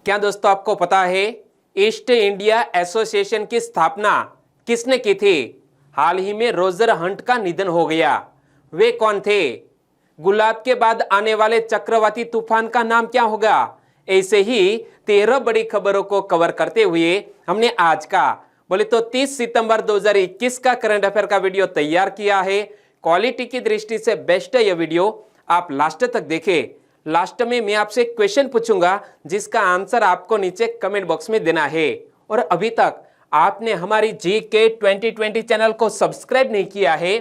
क्या दोस्तों आपको पता है ईस्ट इंडिया एसोसिएशन की स्थापना किसने की थी? हाल ही में रोजर हंट का निधन हो गया। वे कौन थे? गुलाब के बाद आने वाले चक्रवाती तूफान का नाम क्या होगा? ऐसे ही 13 बड़ी खबरों को कवर करते हुए हमने आज का बोले तो 30 सितंबर 2021 का करंट अफेयर का वीडियो तैयार किया है। क्वालिटी की दृष्टि से बेस्ट है यह वीडियो, आप लास्ट तक देखें। लास्ट में मैं आपसे एक क्वेश्चन पूछूंगा जिसका आंसर आपको नीचे कमेंट बॉक्स में देना है। और अभी तक आपने हमारी जीके 2020 चैनल को सब्सक्राइब नहीं किया है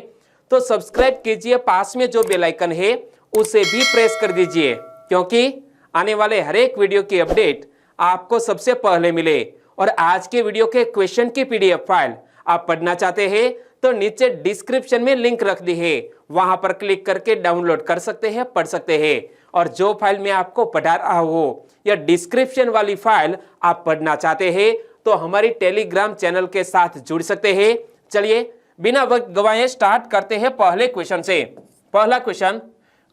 तो सब्सक्राइब कीजिए, पास में जो बेल आइकन है उसे भी प्रेस कर दीजिए, क्योंकि आने वाले हर एक वीडियो की अपडेट आपको सबसे पहले मिले। और आज के वीडियो के क्वेश्चन की पीडीएफ फाइल आप पढ़ना चाहते हैं तो नीचे डिस्क्रिप्शन में लिंक रख दी है, वहां पर क्लिक करके डाउनलोड कर सकते हैं, पढ़ सकते हैं। और जो फाइल मैं आपको पढ़ा रहा हूं या डिस्क्रिप्शन वाली फाइल आप पढ़ना चाहते हैं तो हमारी टेलीग्राम चैनल के साथ जुड़ सकते हैं। चलिए बिना वक्त गवाए स्टार्ट करते हैं पहले क्वेश्चन से। पहला क्वेश्चन,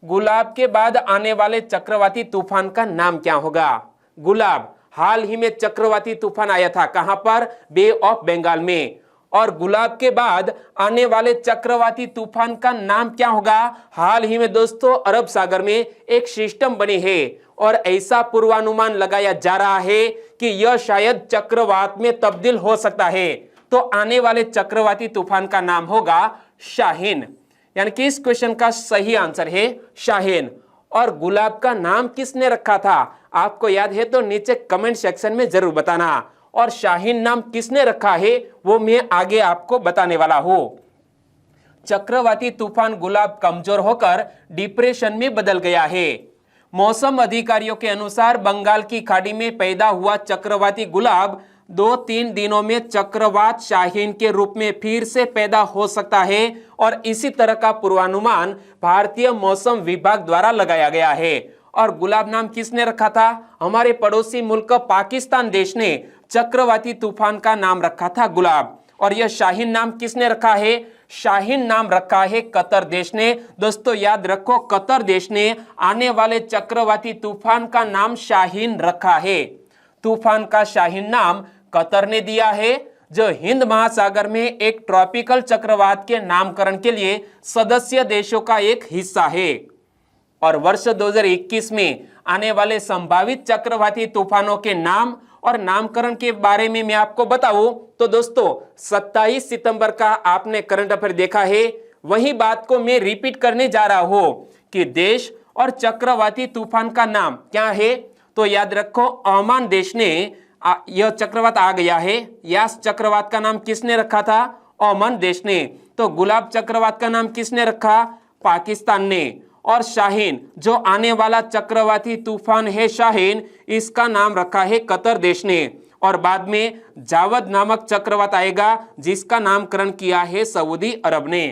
गुलाब के बाद आने वाले चक्रवाती तूफान का नाम क्या होगा? गुलाब हाल ही में चक्रवाती तूफान आया था, कहां पर? बे ऑफ बंगाल में। और गुलाब के बाद आने वाले चक्रवाती तूफान का नाम क्या होगा? हाल ही में दोस्तों अरब सागर में एक सिस्टम बनी है और ऐसा पूर्वानुमान लगाया जा रहा है कि यह शायद चक्रवात में तब्दील हो सकता है। तो आने वाले चक्रवाती तूफान का नाम होगा शाहीन, यानी कि इस क्वेश्चन का सही आंसर है शाहीन। और गुलाब का नाम किसने रखा था? आपको याद है तो नीचे कमेंट सेक्शन में जरूर बताना। और शाहीन नाम किसने रखा है वो मैं आगे आपको बताने वाला हूं। चक्रवाती तूफान गुलाब कमजोर होकर डिप्रेशन में बदल गया है। मौसम अधिकारियों के अनुसार बंगाल की खाड़ी में पैदा हुआ चक्रवाती गुलाब 2-3 दिनों में चक्रवात शाहीन के रूप में फिर से पैदा हो सकता है। और इसी तरह का पूर्वानुमान भारतीय मौसम विभाग द्वारा लगाया गया है। और गुलाब नाम किसने रखा था? हमारे पड़ोसी मुल्क पाकिस्तान देश ने चक्रवाती तूफान का नाम रखा था गुलाब। और यह शाहीन नाम किसने रखा है? शाहीन नाम रखा है कतर देश ने। दोस्तों याद रखो, कतर देश ने आने वाले चक्रवाती तूफान का नाम शाहीन रखा है। तूफान का शाहीन नाम कतर ने दिया है, जो हिंद महासागर में एक ट्रॉपिकल चक्रवात के नामकरण के लिए सदस्य देशों का एक हिस्सा है। और वर्ष 2021 में आने वाले संभावित चक्रवाती तूफानों के नाम और नामकरण के बारे में मैं आपको बताऊं तो दोस्तों 27 सितंबर का आपने करंट अफेयर देखा है, वही बात को मैं रिपीट करने जा रहा हूं कि देश और चक्रवाती तूफान का नाम क्या है। तो याद रखो, ओमान देश ने यह चक्रवात आ गया है। यास चक्रवात का नाम किसने रखा था? ओमान देश ने। तो गुलाब चक्रवात का नाम किसने रखा? पाकिस्तान ने। और शाहीन जो आने वाला चक्रवाती तूफान है शाहीन, इसका नाम रखा है कतर देश ने। और बाद में जावद नामक चक्रवात आएगा जिसका नामकरण किया है सऊदी अरब ने।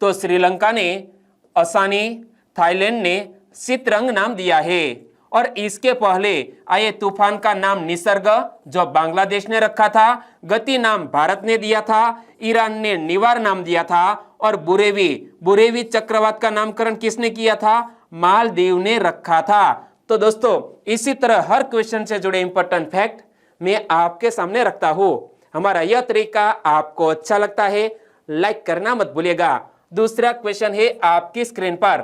तो श्रीलंका ने असानी, थाईलैंड ने सितरंग नाम दिया है। और इसके पहले आए तूफान का नाम निसर्ग जो बांग्लादेश ने रखा था, गति नाम भारत ने दिया था, ईरान ने निवार नाम दिया था। और बुरेवी चक्रवात का नामकरण किसने किया था? मालदीव ने रखा था। तो दोस्तों इसी तरह हर क्वेश्चन से जुड़े इंपॉर्टेंट फैक्ट मैं आपके सामने रखता हूं। हमारा यह तरीका आपको अच्छा लगता है, लाइक करना मत भूलिएगा। दूसरा क्वेश्चन है आपकी स्क्रीन पर,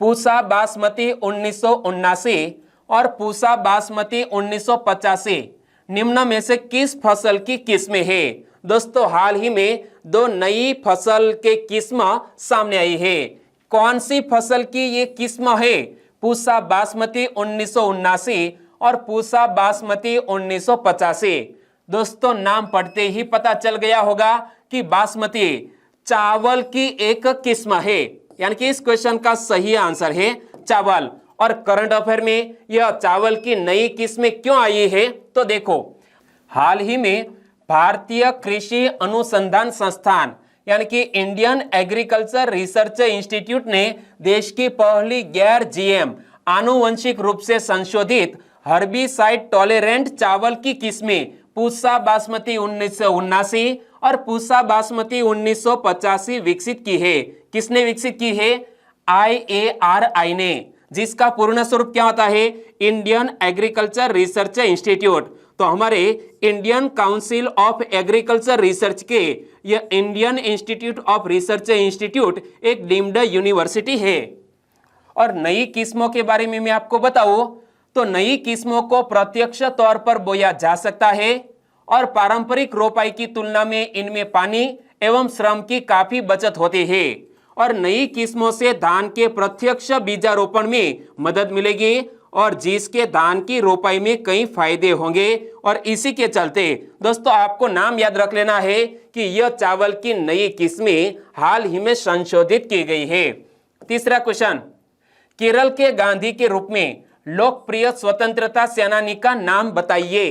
पूसा बासमती 1979 और पूसा बासमती 1985 निम्न में से किस फसल की किस्में है? दोस्तों हाल ही में 2 नई फसल के किस्म सामने आई है। कौन सी फसल की ये किस्म है? पूसा बासमती 1979 और पूसा बासमती 1985। दोस्तों नाम पढ़ते ही पता चल गया होगा कि बासमती चावल की एक किस्म है, यानी कि इस क्वेश्चन का सही आंसर है चावल। और करंट अफेयर में यह चावल की नई किस्में क्यों आई है तो देखो, हाल ही में भारतीय कृषि अनुसंधान संस्थान यानी कि इंडियन एग्रीकल्चर रिसर्च इंस्टीट्यूट ने देश की पहली गैर जीएम आनुवंशिक रूप से संशोधित हर्बिसाइड टॉलरेंट चावल की किस्में पूसा बासमती 1979 और पूसा बासमती 1985 विकसित की है। किसने विकसित की है? IARI ने, जिसका पूर्ण स्वरूप क्या होता है? Indian agriculture research institute. तो हमारे Indian council of agriculture research के यह Indian institute of research institute एक डीम्ड यूनिवर्सिटी है। और नई किस्मों के बारे में मैं आपको बताऊं तो नई किस्मों को प्रत्यक्ष तौर पर बोया जा सकता है और पारंपरिक रोपाई की तुलना में इनमें पानी एवं श्रम की काफी बचत होती है और नई किस्मों से धान के प्रत्यक्ष बीजारोपण में मदद मिलेगी और जिसके धान की रोपाई में कई फायदे होंगे। और इसी के चलते दोस्तों आपको नाम याद रख लेना है कि यह चावल की नई किस्में हाल ही में संशोधित की गई है। तीसरा क्वेश्चन, केरल के गांधी के रूप में लोकप्रिय स्वतंत्रता सेनानी का नाम बताइए।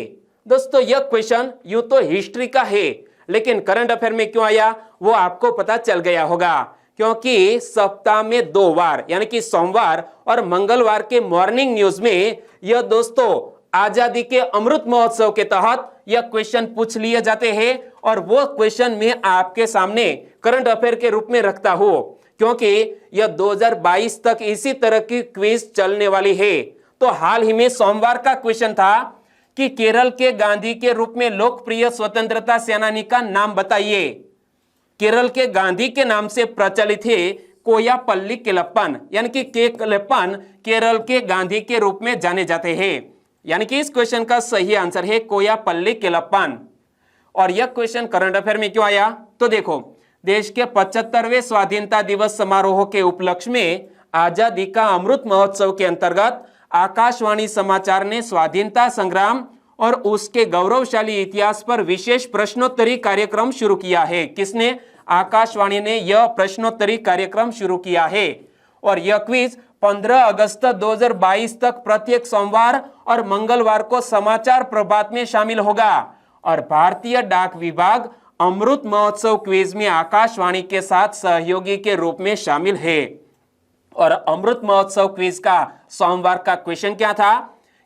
दोस्तों यह क्वेश्चन यूं तो हिस्ट्री का है, लेकिन करंट अफेयर में क्यों आया वो आपको पता चल गया होगा, क्योंकि सप्ताह में 2 बार यानी कि सोमवार और मंगलवार के मॉर्निंग न्यूज में यह दोस्तों आजादी के अमृत महोत्सव के तहत यह क्वेश्चन पूछ लिए जाते हैं और वो क्वेश्चन मैं आपके सामने करंट अफेयर के रूप में रखता हूं, क्योंकि यह 2022 तक इसी तरह की क्विज चलने वाली है। तो हाल ही में सोमवार का क्वेश्चन था कि केरल के गांधी के रूप में लोकप्रिय स्वतंत्रता सेनानी का नाम बताइए। केरल के गांधी के नाम से प्रचलित है कोयापल्ली केलप्पन, यानी कि के केलप्पन केरल के गांधी के रूप में जाने जाते हैं। यानी कि इस क्वेश्चन का सही आंसर है कोयापल्ली केलप्पन। और यह क्वेश्चन करंट अफेयर में क्यों आया तो देखो, देश के 75वें स्वाधीनता दिवस समारोह के उपलक्ष्य में आजादी का अमृत महोत्सव के अंतर्गत आकाशवाणी समाचार ने स्वाधीनता संग्राम और उसके गौरवशाली इतिहास पर विशेष प्रश्नोत्तरी कार्यक्रम शुरू किया है। किसने? आकाशवाणी ने यह प्रश्नोत्तरी कार्यक्रम शुरू किया है और यह क्विज 15 अगस्त 2022 तक प्रत्येक सोमवार और मंगलवार को समाचार प्रभात में शामिल होगा। और भारतीय डाक विभाग अमृत महोत्सव क्विज में आकाशवाणी के साथ सहयोगी के रूप में शामिल है। और अमृत महोत्सव क्विज का सोमवार का क्वेश्चन क्या था?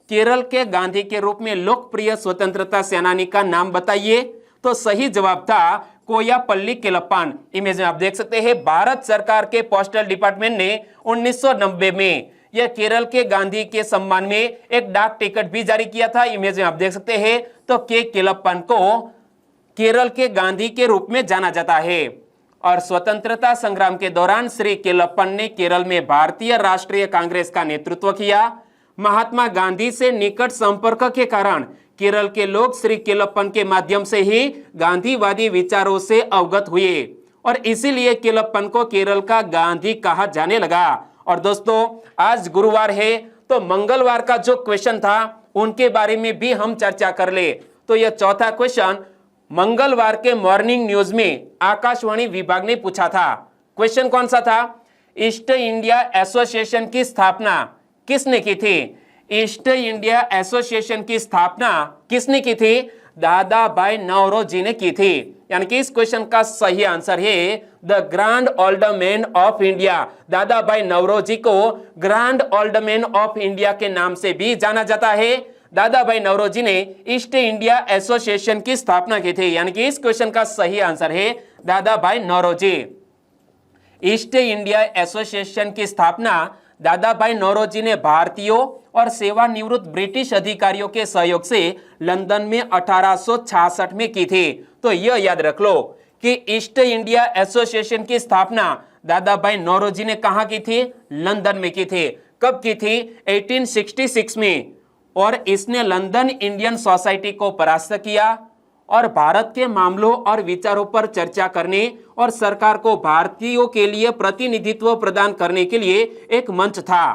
केरल के गांधी के रूप में लोकप्रिय स्वतंत्रता सेनानी का नाम बताइए। तो सही जवाब था कोयापल्ली केलप्पन। इमेज में आप देख सकते हैं भारत सरकार के पोस्टल डिपार्टमेंट ने 1990 में यह केरल के गांधी के सम्मान में एक डाक टिकट भी जारी किया था। इमेज में आप देख सकते हैं तो के केलप्पन को केरल के गांधी के रूप में जाना जाता है। और स्वतंत्रता संग्राम के दौरान श्री केलप्पन ने केरल में भारतीय राष्ट्रीय कांग्रेस का नेतृत्व किया। महात्मा गांधी से निकट संपर्क के कारण केरल के लोग श्री केलप्पन के माध्यम से ही गांधीवादी विचारों से अवगत हुए और इसीलिए केलप्पन को केरल का गांधी कहा जाने लगा। और दोस्तों आज गुरुवार है तो मंगलवार का जो क्वेश्चन था उनके बारे में भी हम चर्चा कर ले। तो यह चौथा क्वेश्चन मंगलवार के मॉर्निंग न्यूज में आकाशवाणी विभाग ने पूछा था। क्वेश्चन कौन सा था? ईस्ट इंडिया एसोसिएशन की स्थापना किसने की थी? ईस्ट इंडिया एसोसिएशन की स्थापना किसने की थी? दादा भाई नौरोजी ने की थी। यानी कि इस क्वेश्चन का सही आंसर है द ग्रैंड ऑल्डरमैन ऑफ इंडिया। दादा भाई नौरोजी को ग्रैंड ऑल्डरमैन ऑफ इंडिया के नाम से भी जाना जाता है। दादा भाई नौरोजी ने ईस्ट इंडिया एसोसिएशन की स्थापना की थी। यानी कि इस क्वेश्चन का सही आंसर है दादा भाई नौरोजी। ईस्ट इंडिया एसोसिएशन की स्थापना दादा भाई नौरोजी ने भारतीयों और सेवानिवृत्त ब्रिटिश अधिकारियों के सहयोग से लंदन में 1866 में की थी। तो यह याद रख लो कि ईस्ट इंडिया एसोसिएशन की स्थापना दादा भाई नौरोजी ने कहां की थी? लंदन में की थी। कब की थी? 1866 में। और इसने लंदन इंडियन सोसाइटी को परास्त किया और भारत के मामलों और विचारों पर चर्चा करने और सरकार को भारतीयों के लिए प्रतिनिधित्व प्रदान करने के लिए एक मंच था।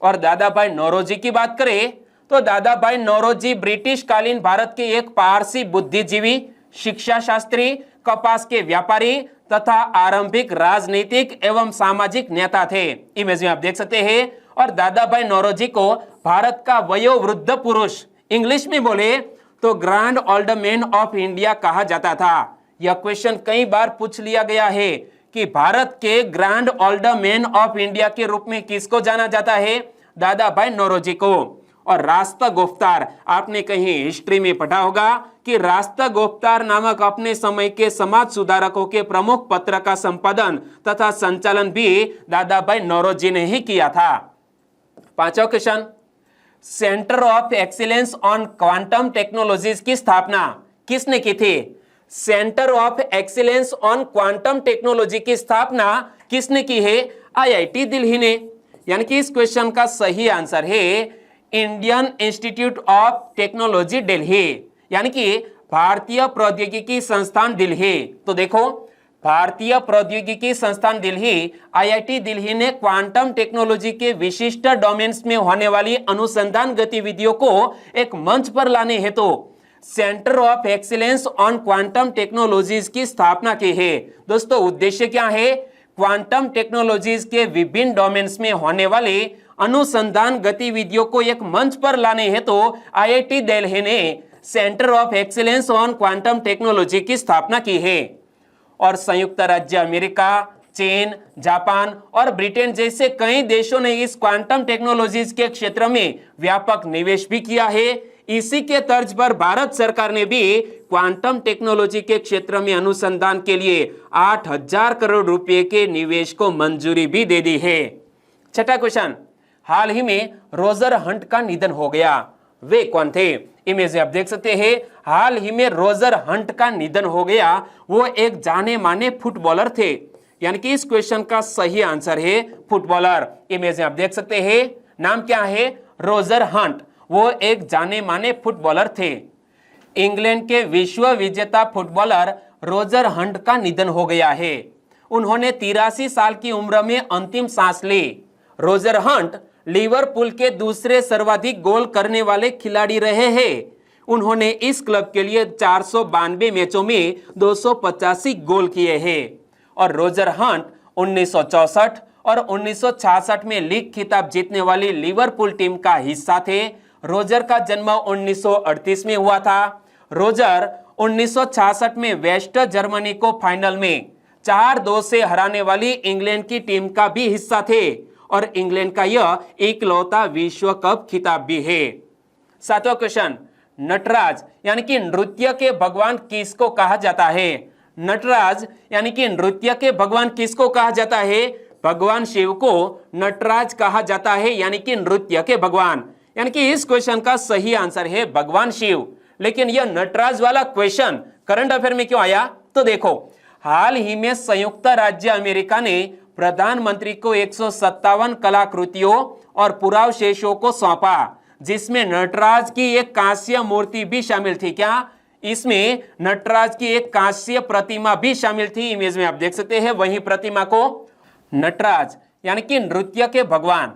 और दादा भाई नौरोजी की बात करें तो दादा भाई नौरोजी ब्रिटिश कालीन भारत के एक पारसी बुद्धिजीवी, शिक्षा शास्त्री, कपास के व्यापारी तथा आरंभिक राजनीतिक एवं सामाजिक नेता थे। इमेज में आप देख सकते हैं। और दादा भाई नौरोजी को भारत का वयोवृद्ध पुरुष, इंग्लिश में बोले तो ग्रैंड ऑल्डरमैन ऑफ इंडिया कहा जाता था। यह क्वेश्चन कई बार पूछ लिया गया है कि भारत के ग्रैंड ऑल्डरमैन ऑफ इंडिया के रूप में किसको जाना जाता है? दादा भाई नौरोजी को। और रास्ता गुफ्तार, आपने कहीं हिस्ट्री में पढ़ा होगा कि रास्ता गुफ्तार नामक अपने समय के समाज सुधारकों के प्रमुख पत्र का संपादन तथा संचालन भी दादा भाई नौरोजी ने ही किया था। 5वां question, centre of excellence on quantum technologies की स्थापना किसने की थी? Centre of excellence on quantum technology की स्थापना किसने की है? आईआईटी दिल्ली ने। यानी कि इस क्वेश्चन का सही आंसर है Indian institute of technology Delhi, यानी कि भारतीय प्रौद्योगिकी संस्थान दिल्ली। तो देखो, भारतीय प्रौद्योगिकी संस्थान दिल्ली आईआईटी दिल्ली ने क्वांटम टेक्नोलॉजी के विशिष्ट डोमेन्स में होने वाली अनुसंधान गतिविधियों को एक मंच पर लाने हेतु centre of excellence on quantum technologies की स्थापना की है। दोस्तों, उद्देश्य क्या है? क्वांटम टेक्नोलॉजीज के विभिन्न डोमेन्स में होने वाले अनुसंधान गतिविधियों को एक मंच पर लाने हेतु आईआईटी दिल्ली ने centre of excellence on quantum technology की स्थापना की है। और संयुक्त राज्य अमेरिका, चीन, जापान और ब्रिटेन जैसे कई देशों ने इस क्वांटम टेक्नोलॉजीज के क्षेत्र में व्यापक निवेश भी किया है। इसी के तर्ज पर भारत सरकार ने भी क्वांटम टेक्नोलॉजी के क्षेत्र में अनुसंधान के लिए 8,000 करोड़ रुपए के निवेश को मंजूरी भी दे दी है। 6वां क्वेश्चन, हाल ही में रोजर हंट का निधन हो गया, वे कौन थे? इमेज में आप देख सकते हैं, हाल ही में रोजर हंट का निधन हो गया। वो एक जाने माने फुटबॉलर थे, यानी कि इस क्वेश्चन का सही आंसर है फुटबॉलर। इमेज में आप देख सकते हैं, नाम क्या है? Roger Hunt. वो एक जाने माने फुटबॉलर थे। इंग्लैंड के विश्व विजेता फुटबॉलर रोजर हंट का निधन हो गया है। उन्होंने 83 साल की उम्र में अंतिम सांस ली। रोजर हंट लिवरपूल के दूसरे सर्वाधिक गोल करने वाले खिलाड़ी रहे हैं। उन्होंने इस क्लब के लिए 492 मैचों में 285 गोल किए हैं। और रोजर हंट 1964 और 1966 में लीग खिताब जीतने वाली लिवरपूल टीम का हिस्सा थे। रोजर का जन्म 1938 में हुआ था। रोजर 1966 में वेस्ट जर्मनी को फाइनल में 4-2 से हराने वाली इंग्लैंड की टीम का भी हिस्सा थे और इंग्लैंड का यह इकलौता विश्व कप खिताब भी है। 7वां क्वेश्चन, नटराज यानी कि नृत्य के भगवान किसको कहा जाता है? नटराज यानी कि नृत्य के भगवान किसको कहा जाता है? भगवान शिव को नटराज कहा जाता है, यानी कि नृत्य के भगवान। यानी कि इस क्वेश्चन का सही आंसर है भगवान शिव। लेकिन यह नटराज वाला क्वेश्चन करंट अफेयर में क्यों आया? तो देखो, हाल ही में संयुक्त राज्य अमेरिका ने प्रधानमंत्री को 157 कलाकृतियों और पुरावशेषों को सौंपा, जिसमें नटराज की एक कांस्य मूर्ति भी शामिल थी। क्या इसमें नटराज की एक कांस्य प्रतिमा भी शामिल थी? इमेज में आप देख सकते हैं वही प्रतिमा को। नटराज यानी कि नृत्य के भगवान,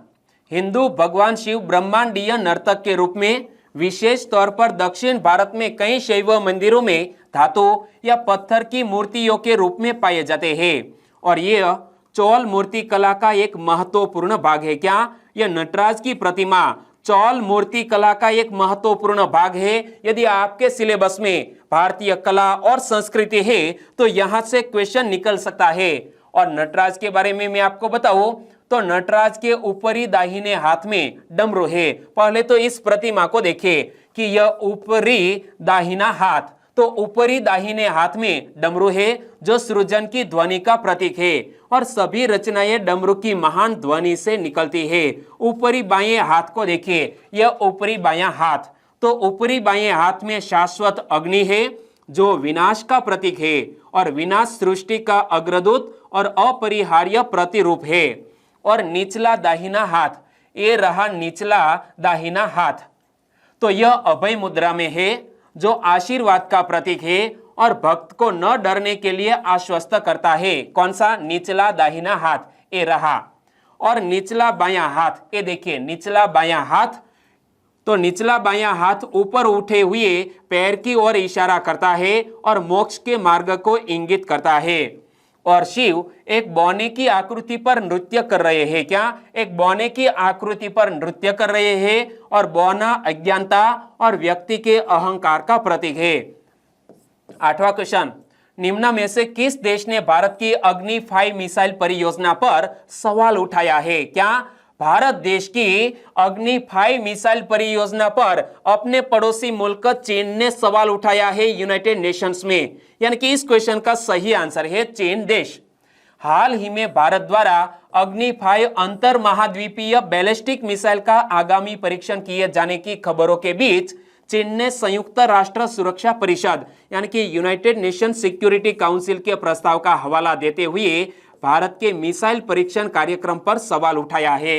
हिंदू भगवान शिव ब्रह्मांडीय नर्तक के रूप में विशेष तौर पर दक्षिण भारत में कई शैव मंदिरों में धातु या पत्थर की मूर्तियों के रूप में पाए जाते हैं। और यह चौल मूर्ति कला का एक महत्वपूर्ण भाग है। क्या यह नटराज की प्रतिमा चौल मूर्ति कला का एक महत्वपूर्ण भाग है? यदि आपके सिलेबस में भारतीय कला और संस्कृति है तो यहां से क्वेश्चन निकल सकता है। और नटराज के बारे में मैं आपको बताऊं तो नटराज के ऊपरी दाहिने हाथ में डमरू है। पहले तो इस प्रतिमा को देखें कि यह ऊपरी दाहिना हाथ, तो ऊपरी दाहिने हाथ में डमरू है जो सृजन की ध्वनि का प्रतीक है और सभी रचनाएं डमरू की महान ध्वनि से निकलती है। ऊपरी बाएं हाथ को देखिए, यह ऊपरी बायां हाथ, तो ऊपरी बाएं हाथ में शाश्वत अग्नि है जो विनाश का प्रतीक है और विनाश सृष्टि का अग्रदूत और अपरिहार्य प्रतिरूप है। और निचला दाहिना हाथ, ये रहा निचला दाहिना हाथ, तो यह अभय मुद्रा में है जो आशीर्वाद का प्रतीक है और भक्त को न डरने के लिए आश्वस्त करता है। कौन सा? निचला दाहिना हाथ, ये रहा। और निचला बायां हाथ, ये देखिए निचला बायां हाथ, तो निचला बायां हाथ ऊपर उठे हुए पैर की ओर इशारा करता है और मोक्ष के मार्ग को इंगित करता है। और शिव एक बौने की आकृति पर नृत्य कर रहे हैं। क्या? एक बौने की आकृति पर नृत्य कर रहे हैं और बौना अज्ञानता और व्यक्ति के अहंकार का प्रतीक है। 8वां क्वेश्चन, निम्न में से किस देश ने भारत की अग्नि 5 मिसाइल परियोजना पर सवाल उठाया है? क्या भारत देश की अग्नि 5 मिसाइल परियोजना पर अपने पड़ोसी मुल्क चीन ने सवाल उठाया है यूनाइटेड नेशंस में? यानी कि इस क्वेश्चन का सही आंसर है चीन देश। हाल ही में भारत द्वारा अग्नि 5 अंतर महाद्वीपीय बैलिस्टिक मिसाइल का आगामी परीक्षण किए जाने की खबरों के बीच चीन ने संयुक्त राष्ट्र सुरक्षा परिषद यानी कि यूनाइटेड नेशन सिक्योरिटी काउंसिल के प्रस्ताव का हवाला देते हुए भारत के मिसाइल परीक्षण कार्यक्रम पर सवाल उठाया है।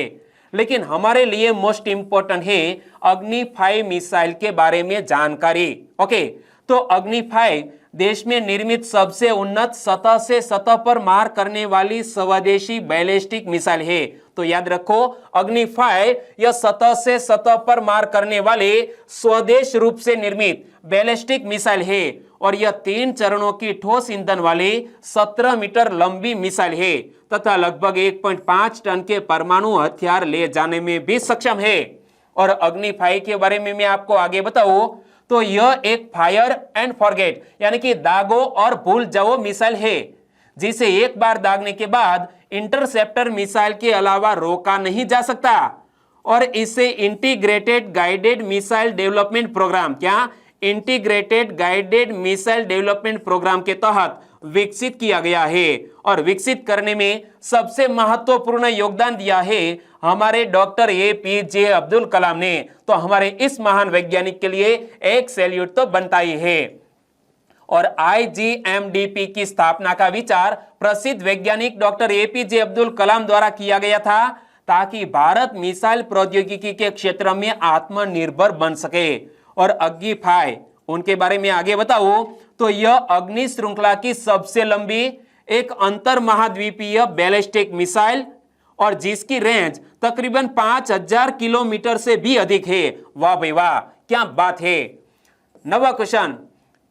लेकिन हमारे लिए मोस्ट इंपोर्टेंट है अग्नि 5 मिसाइल के बारे में जानकारी। ओके, तो अग्नि 5 देश में निर्मित सबसे उन्नत सतह से सतह पर मार करने वाली स्वदेशी बैलिस्टिक मिसाइल है। तो याद रखो, अग्नि 5 यह सतह से सतह पर मार करने वाले स्वदेश रूप से निर्मित बैलिस्टिक मिसाइल है और यह 3 चरणों की ठोस ईंधन वाली 17 मीटर लंबी मिसाइल है तथा लगभग 1.5 टन के परमाणु हथियार ले जाने में भी सक्षम है। और अग्नि 5 के बारे में मैं आपको आगे बताऊं तो यह एक फायर एंड फॉरगेट यानी कि दागो और भूल जाओ मिसाइल है, जिसे एक बार दागने के बाद इंटरसेप्टर मिसाइल के अलावा रोका नहीं जा सकता। और इसे integrated guided missile development programme integrated guided missile development programme के तहत विकसित किया गया है और विकसित करने में सबसे महत्वपूर्ण योगदान दिया है हमारे डॉक्टर APJ अब्दुल कलाम ने। तो हमारे इस महान वैज्ञानिक के लिए एक सैल्यूट तो बनता ही है। और IGMDP की स्थापना का विचार प्रसिद्ध वैज्ञानिक डॉक्टर APJ अब्दुल कलाम द्वारा किया गया था ताकि भारत मिसाइल प्रौद्योगिकी के क्षेत्र में आत्मनिर्भर बन सके। और अग्नि 5 उनके बारे में आगे बताओ तो यह अग्नि श्रृंखला की सबसे लंबी एक अंतर महाद्वीपीय बैलिस्टिक मिसाइल और जिसकी रेंज तकरीबन 5000 किलोमीटर से भी अधिक है। वाह भाई वाह, क्या बात है। नवा क्वेश्चन,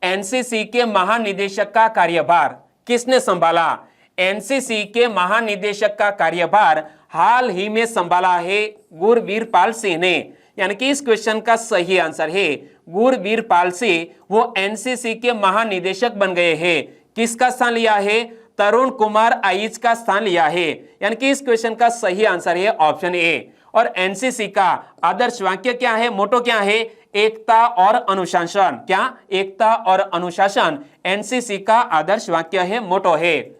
NCC के महानिदेशक का कार्यभार किसने संभाला? NCC के महानिदेशक का कार्यभार हाल ही में संभाला है गुरबीरपाल सिंह ने। यानी कि इस क्वेश्चन का सही आंसर है गुरबीरपाल सिंह, वो NCC के महानिदेशक बन गए हैं। किसका स्थान लिया है? तरुण कुमार आइच का स्थान लिया है। यानी कि इस क्वेश्चन का सही आंसर है ऑप्शन ए। और NCC का आदर्श वाक्य क्या है, मोटो क्या है? एकता और अनुशासन। क्या? एकता और अनुशासन NCC का आदर्श वाक्य है, मोटो है।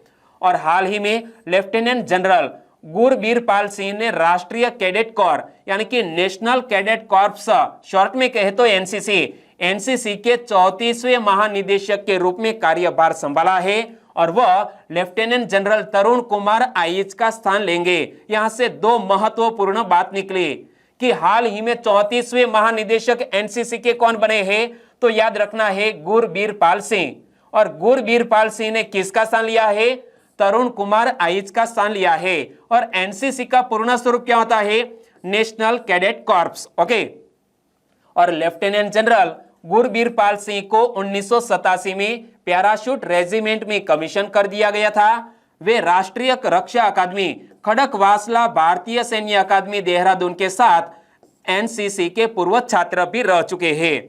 और हाल ही में लेफ्टिनेंट जनरल गुरबीरपाल सिंह ने राष्ट्रीय कैडेट कोर यानी कि नेशनल कैडेट कॉर्प्स, शॉर्ट में कहे तो NCC के 34वें महानिदेशक के रूप में कार्यभार संभाला है और वह लेफ्टिनेंट जनरल तरुण कुमार आइच का स्थान लेंगे। यहां से 2 महत्वपूर्ण बात निकली कि हाल ही में 34वें महानिदेशक NCC के कौन बने हैं, तो याद रखना है गुरबीरपाल सिंह। और गुरबीरपाल सिंह ने किसका स्थान लिया है? तरुण कुमार आइच का स्थान लिया है। और NCC का पूर्ण स्वरूप क्या होता है? National cadet corps. ओके। और लेफ्टिनेंट जनरल गुरबीरपाल सिंह को 1987 में पैराशूट रेजिमेंट में कमीशन कर दिया गया था। वे राष्ट्रीय रक्षा अकादमी खड़कवासला भारतीय सैन्य अकादमी देहरादून के साथ NCC के पूर्व छात्र भी रह चुके हैं।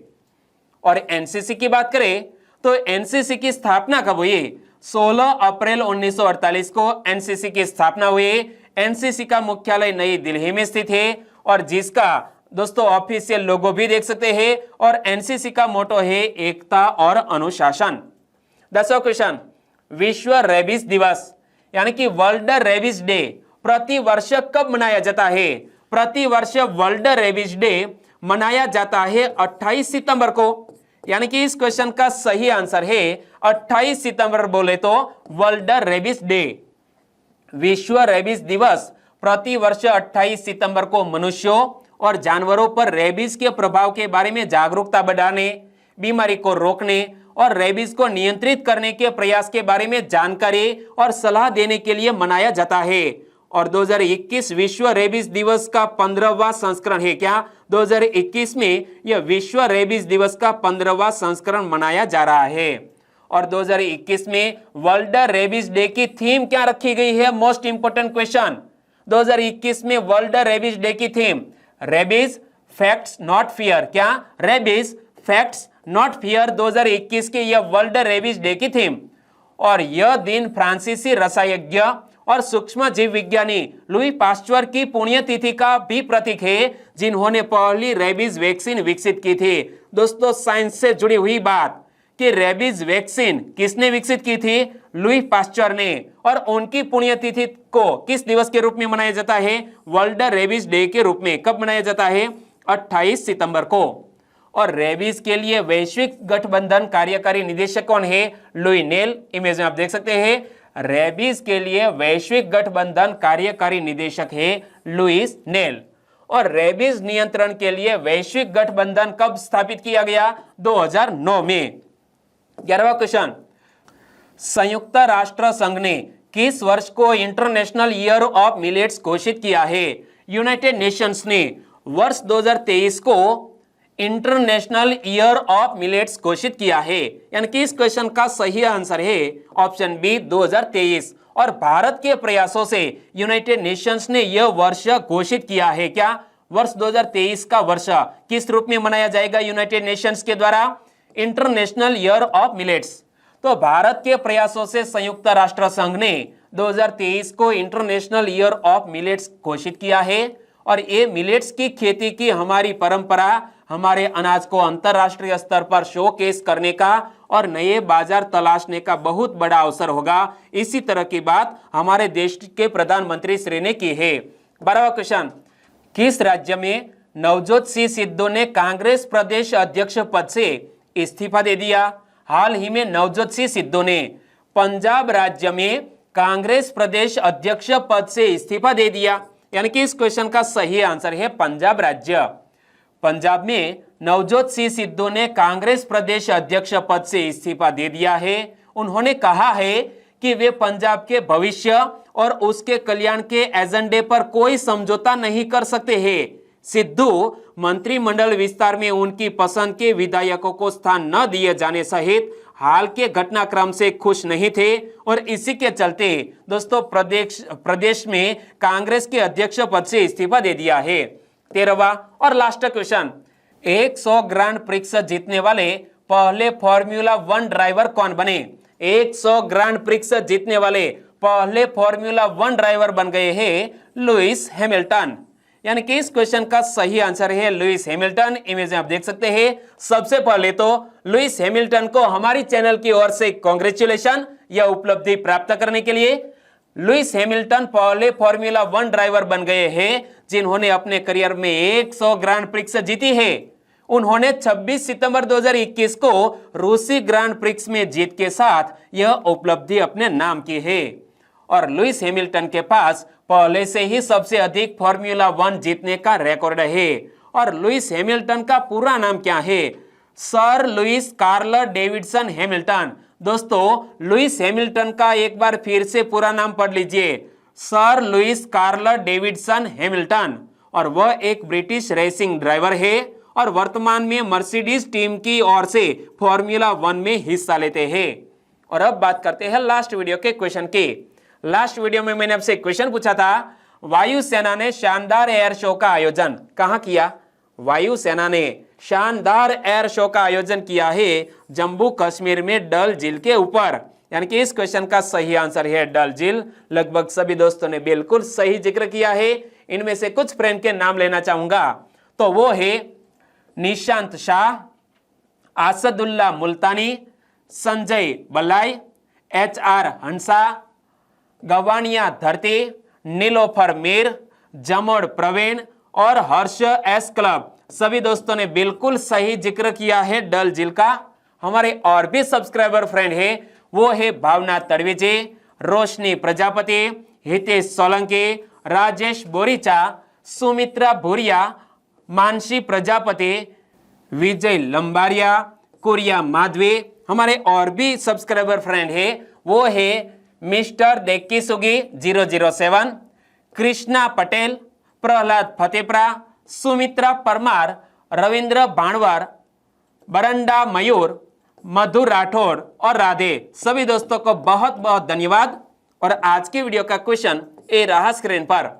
और NCC की बात करें तो NCC की स्थापना कब हुई? 16 अप्रैल 1948 को NCC की स्थापना हुई। NCC का मुख्यालय नई दिल्ली में स्थित है और जिसका दोस्तों ऑफिशियल लोगो भी देख सकते हैं। और NCC का मोटो है एकता और अनुशासन। 10वां क्वेश्चन, विश्व रेबीज दिवस यानी कि वर्ल्ड रेबीज डे प्रति वर्ष कब मनाया जाता है? प्रति वर्ष वर्ल्ड रेबीज डे मनाया जाता है 28 सितंबर को। यानी कि इस क्वेश्चन का सही आंसर है 28 सितंबर बोले तो वर्ल्ड रेबीज डे। विश्व रेबीज दिवस प्रति वर्ष 28 सितंबर को मनुष्यों और जानवरों पर रेबीज के प्रभाव के बारे में जागरूकता बढ़ाने, बीमारी को रोकने और रेबीज को नियंत्रित करने के प्रयास के बारे में जानकारी और सलाह देने के लिए मनाया जाता है। और 2021 विश्व रेबीज दिवस का 15वां संस्करण है। क्या? 2021 में यह विश्व रेबीज दिवस का 15वां संस्करण मनाया जा रहा है। और 2021 में वर्ल्ड रेबीज डे की थीम क्या रखी गई है? Most important question. 2021 में वर्ल्ड रेबीज डे की theme rabies facts not fear. क्या? रेबीज फैक्ट्स नॉट फियर 2021 के यह वर्ल्ड रेबीज डे की थीम। और यह दिन फ्रांसीसी रसायज्ञ और सूक्ष्म जीव विज्ञानी लुई पास्चर की पुण्यतिथि का भी प्रतीक है, जिन्होंने पहली रेबीज वैक्सीन विकसित की थी। दोस्तों साइंस से जुड़ी हुई बात कि रेबीज वैक्सीन किसने विकसित की थी? लुई पास्चर ने। और उनकी पुण्यतिथि को किस दिवस के रूप में मनाया जाता है? वर्ल्ड रेबीज डे के रूप में। कब मनाया जाता है? 28 सितंबर को। और रेबीज के लिए वैश्विक गठबंधन कार्यकारी निदेशक कौन है? Louis nail. इमेज में आप देख सकते हैं, रेबीज के लिए वैश्विक गठबंधन कार्यकारी निदेशक है लुईस नेल। और रेबीज नियंत्रण के लिए वैश्विक गठबंधन कब स्थापित किया गया? 2009 में। 11वां क्वेश्चन, संयुक्त राष्ट्र संघ ने किस वर्ष को इंटरनेशनल ईयर ऑफ मिलेट्स घोषित किया है? यूनाइटेड नेशंस ने वर्ष 2023 को इंटरनेशनल ईयर ऑफ मिलेट्स घोषित किया है। यानी कि इस क्वेश्चन का सही आंसर है ऑप्शन बी 2023। और भारत के प्रयासों से यूनाइटेड नेशंस ने यह वर्ष घोषित किया है। क्या? वर्ष 2023 का वर्ष किस रूप में मनाया जाएगा यूनाइटेड नेशंस के द्वारा? International year of millets. तो भारत के प्रयासों से संयुक्त राष्ट्र संघ ने 2023 को इंटरनेशनल ईयर ऑफ मिलेट्स घोषित किया है। और ये मिलेट्स की खेती की हमारी परंपरा हमारे अनाज को अंतरराष्ट्रीय स्तर पर शोकेस करने का और नए बाजार तलाशने का बहुत बड़ा अवसर होगा। इसी तरह की बात हमारे देश के प्रधानमंत्री श्री ने की है। 12वां क्वेश्चन, किस राज्य में नवजोत सिंह सिद्धू ने कांग्रेस प्रदेश अध्यक्ष पद से इस्तीफा दे दिया? हाल ही में नवजोत सिंह सिद्धू ने पंजाब राज्य में कांग्रेस प्रदेश अध्यक्ष पद से इस्तीफा दे दिया। यानी कि इस क्वेश्चन का सही आंसर है पंजाब राज्य। पंजाब में नवजोत सिंह सिद्धू ने कांग्रेस प्रदेश अध्यक्ष पद से इस्तीफा दे दिया है। उन्होंने कहा है कि वे पंजाब के भविष्य और उसके कल्याण के एजेंडे पर कोई समझौता नहीं कर सकते हैं। सिद्धू मंत्रिमंडल विस्तार में उनकी पसंद के विधायकों को स्थान न दिए जाने सहित हाल के घटनाक्रम से खुश नहीं थे और इसी के चलते दोस्तों प्रदेश में कांग्रेस के अध्यक्ष पद से इस्तीफा दे दिया है। 13वां और लास्ट क्वेश्चन, 100 ग्रांड प्रिक्स जीतने वाले पहले फॉर्मूला 1 ड्राइवर कौन बने? 100 ग्रांड प्रिक्स जीतने वाले पहले फॉर्मूला 1 ड्राइवर बन गए हैं लुईस हैमिल्टन। यानी कि इस क्वेश्चन का सही आंसर है लुईस हैमिल्टन। इमेज में आप देख सकते हैं। सबसे पहले तो लुईस हैमिल्टन को हमारी चैनल की ओर से कांग्रेचुलेशन यह उपलब्धि प्राप्त करने के लिए। लुईस हैमिल्टन पहले फॉर्मूला 1 ड्राइवर बन गए हैं जिन्होंने अपने करियर में 100 ग्रांड प्रिक्स जीती है। उन्होंने 26 सितंबर 2021 को रूसी ग्रांड प्रिक्स में जीत के साथ यह उपलब्धि अपने नाम की है। और लुईस हैमिल्टन के पास पहले से ही सबसे अधिक फॉर्मूला 1 जीतने का रिकॉर्ड है। और लुईस हैमिल्टन का पूरा नाम क्या है? Sir Lewis Carl Davidson Hamilton. दोस्तों लुईस हैमिल्टन का एक बार फिर से पूरा नाम पढ़ लीजिए, sir Lewis Carl Davidson Hamilton. और वह एक ब्रिटिश रेसिंग ड्राइवर है और वर्तमान में मर्सिडीज टीम की ओर से फॉर्मूला 1 में हिस्सा लेते हैं। और अब बात करते हैं लास्ट वीडियो के क्वेश्चन की। लास्ट वीडियो में मैंने आपसे क्वेश्चन पूछा था, वायुसेना ने शानदार एयर शो का आयोजन कहां किया? वायुसेना ने शानदार एयर शो का आयोजन किया है जम्मू कश्मीर में डल झील के ऊपर। यानी कि इस क्वेश्चन का सही आंसर है डल झील। लगभग सभी दोस्तों ने बिल्कुल सही जिक्र किया है। इनमें से कुछ फ्रेंड के नाम लेना चाहूंगा, तो वो है निशांत शाह, आसदुल्ला मुल्तानी, संजय बल्लाई, HR हंसा, गवानिया धरती, नीलोफर मीर, जमोड़ प्रवीण और हर्ष एस क्लब। सभी दोस्तों ने बिल्कुल सही जिक्र किया है डल झील का। हमारे और भी सब्सक्राइबर फ्रेंड है, वो है भावना तड़वीजी, रोशनी प्रजापति, हितेश सोलंकी, राजेश बोरीचा, सुमित्रा भूरिया, मानसी प्रजापति, विजय लंबारिया, कुरिया माधवी। हमारे और भी सब्सक्राइबर फ्रेंड है, वो है मिस्टर देक्कीसुगी 007, कृष्णा पटेल, प्रहलाद फतेपरा, सुमित्रा परमार, रविंद्र भाणवर, बरंडा मयूर, मधु राठौड़ और राधे। सभी दोस्तों को बहुत बहुत धन्यवाद। और आज की वीडियो का क्वेश्चन ए रहा स्क्रीन पर,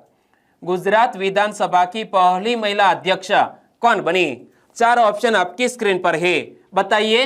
गुजरात विधानसभा की पहली महिला अध्यक्ष कौन बनी? 4 ऑप्शन आपकी स्क्रीन पर है, बताइए